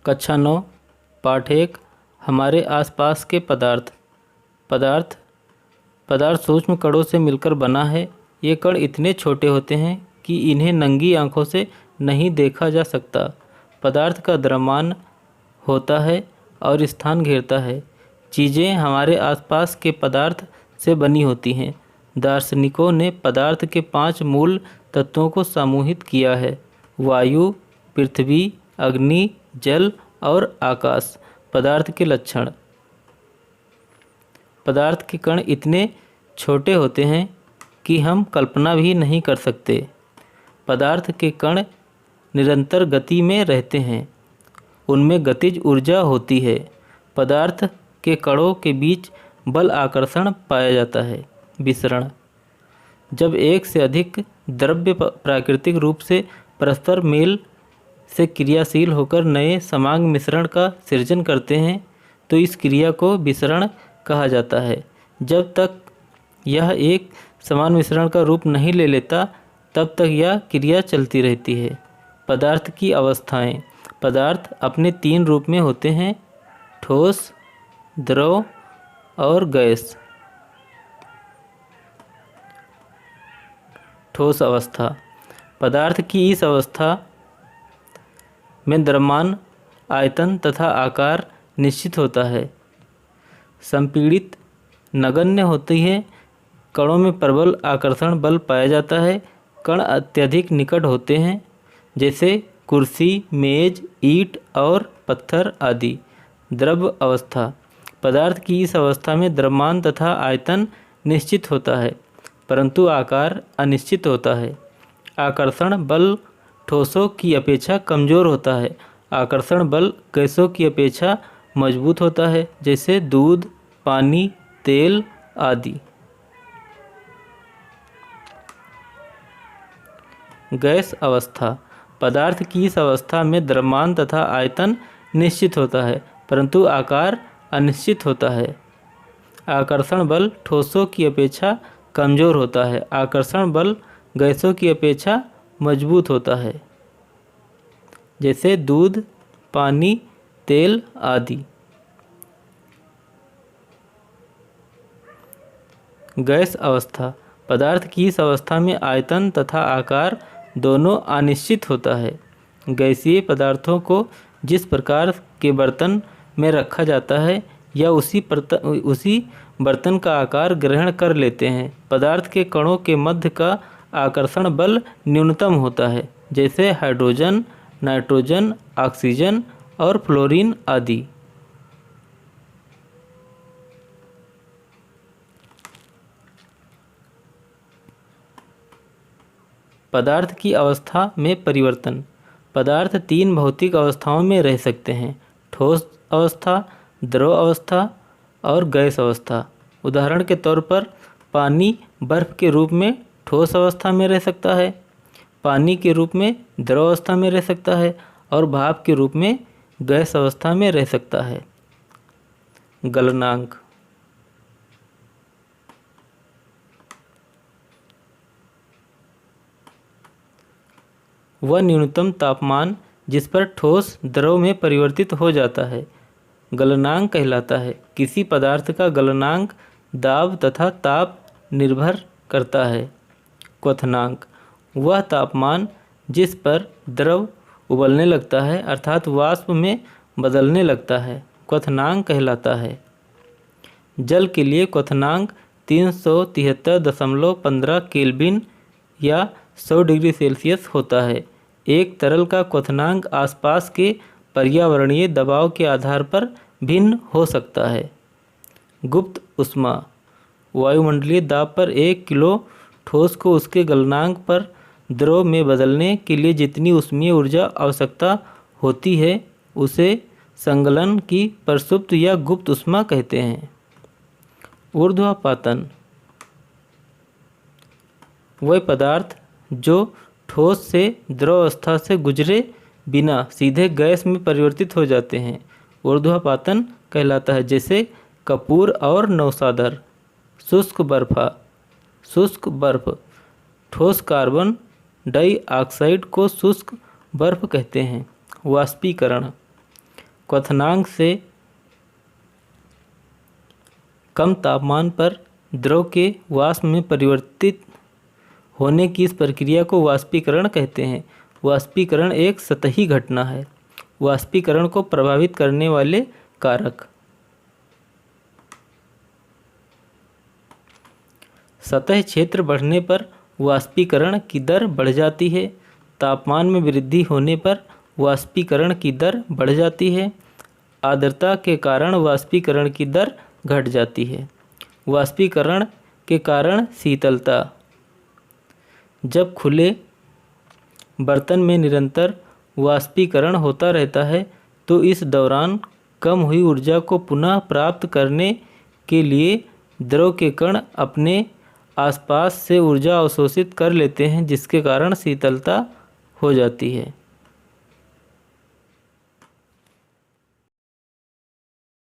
कक्षा 9 पाठ 1 हमारे आसपास के पदार्थ। पदार्थ सूक्ष्म कणों से मिलकर बना है। ये कण इतने छोटे होते हैं कि इन्हें नंगी आंखों से नहीं देखा जा सकता। पदार्थ का द्रव्यमान होता है और स्थान घेरता है। चीज़ें हमारे आसपास के पदार्थ से बनी होती हैं। दार्शनिकों ने पदार्थ के 5 मूल तत्वों को समूहित किया है: वायु, पृथ्वी, अग्नि, जल और आकाश। पदार्थ के लक्षण। पदार्थ के कण इतने छोटे होते हैं कि हम कल्पना भी नहीं कर सकते। पदार्थ के कण निरंतर गति में रहते हैं। उनमें गतिज ऊर्जा होती है। पदार्थ के कणों के बीच बल आकर्षण पाया जाता है। विसरण। जब एक से अधिक द्रव्य प्राकृतिक रूप से परस्पर मेल से क्रियाशील होकर नए समांग मिश्रण का सृजन करते हैं तो इस क्रिया को विसरण कहा जाता है। जब तक यह एक समान मिश्रण का रूप नहीं ले लेता तब तक यह क्रिया चलती रहती है। पदार्थ की अवस्थाएं। पदार्थ अपने 3 रूप में होते हैं: ठोस, द्रव और गैस। ठोस अवस्था। पदार्थ की इस अवस्था में द्रव्यमान, आयतन तथा आकार निश्चित होता है। संपीड़ित नगण्य होती है। कणों में प्रबल आकर्षण बल पाया जाता है। कण अत्यधिक निकट होते हैं, जैसे कुर्सी, मेज, ईंट और पत्थर आदि। द्रव अवस्था। पदार्थ की इस अवस्था में द्रव्यमान तथा आयतन निश्चित होता है, परंतु आकार अनिश्चित होता है। आकर्षण बल ठोसों की अपेक्षा कमज़ोर होता है। आकर्षण बल गैसों की अपेक्षा मजबूत होता है, जैसे दूध, पानी, तेल आदि। गैस अवस्था। पदार्थ की इस अवस्था में द्रव्यमान तथा आयतन निश्चित होता है, परंतु आकार अनिश्चित होता है। आकर्षण बल ठोसों की अपेक्षा कमज़ोर होता है। आकर्षण बल गैसों की अपेक्षा मजबूत होता है, जैसे दूध, पानी, तेल आदि। गैस अवस्था। पदार्थ की इस अवस्था में आयतन तथा आकार दोनों अनिश्चित होता है। गैसीय पदार्थों को जिस प्रकार के बर्तन में रखा जाता है या उसी बर्तन का आकार ग्रहण कर लेते हैं। पदार्थ के कणों के मध्य का आकर्षण बल न्यूनतम होता है, जैसे हाइड्रोजन, नाइट्रोजन, ऑक्सीजन और फ्लोरीन आदि। पदार्थ की अवस्था में परिवर्तन। पदार्थ 3 भौतिक अवस्थाओं में रह सकते हैं: ठोस अवस्था, द्रव अवस्था और गैस अवस्था। उदाहरण के तौर पर पानी बर्फ के रूप में ठोस अवस्था में रह सकता है, पानी के रूप में द्रव अवस्था में रह सकता है और भाप के रूप में गैस अवस्था में रह सकता है। गलनांक। वह न्यूनतम तापमान जिस पर ठोस द्रव में परिवर्तित हो जाता है गलनांक कहलाता है। किसी पदार्थ का गलनांक दाब तथा ताप निर्भर करता है। क्वथनांक। वह तापमान जिस पर द्रव उबलने लगता है अर्थात वाष्प में बदलने लगता है क्वथनांक कहलाता है। जल के लिए क्वथनांक 373.15 केल्विन या 100 डिग्री सेल्सियस होता है। एक तरल का क्वथनांक आसपास के पर्यावरणीय दबाव के आधार पर भिन्न हो सकता है। गुप्त ऊष्मा। वायुमंडलीय दाब पर 1 किलो ठोस को उसके गलनांक पर द्रव में बदलने के लिए जितनी ऊष्मीय ऊर्जा आवश्यकता होती है उसे संगलन की प्रसुप्त या गुप्त ऊष्मा कहते हैं। ऊर्ध्वपातन। वह पदार्थ जो ठोस से द्रव अवस्था से गुजरे बिना सीधे गैस में परिवर्तित हो जाते हैं ऊर्ध्वपातन कहलाता है, जैसे कपूर और नौशादर। शुष्क बर्फ। ठोस कार्बन डाइऑक्साइड को शुष्क बर्फ कहते हैं। वाष्पीकरण। क्वथनांक से कम तापमान पर द्रव के वाष्प में परिवर्तित होने की इस प्रक्रिया को वाष्पीकरण कहते हैं। वाष्पीकरण एक सतही घटना है। वाष्पीकरण को प्रभावित करने वाले कारक। सतह क्षेत्र बढ़ने पर वाष्पीकरण की दर बढ़ जाती है। तापमान में वृद्धि होने पर वाष्पीकरण की दर बढ़ जाती है। आर्द्रता के कारण वाष्पीकरण की दर घट जाती है। वाष्पीकरण के कारण शीतलता। जब खुले बर्तन में निरंतर वाष्पीकरण होता रहता है तो इस दौरान कम हुई ऊर्जा को पुनः प्राप्त करने के लिए द्रव के कण अपने आसपास से ऊर्जा अवशोषित कर लेते हैं, जिसके कारण शीतलता हो जाती है।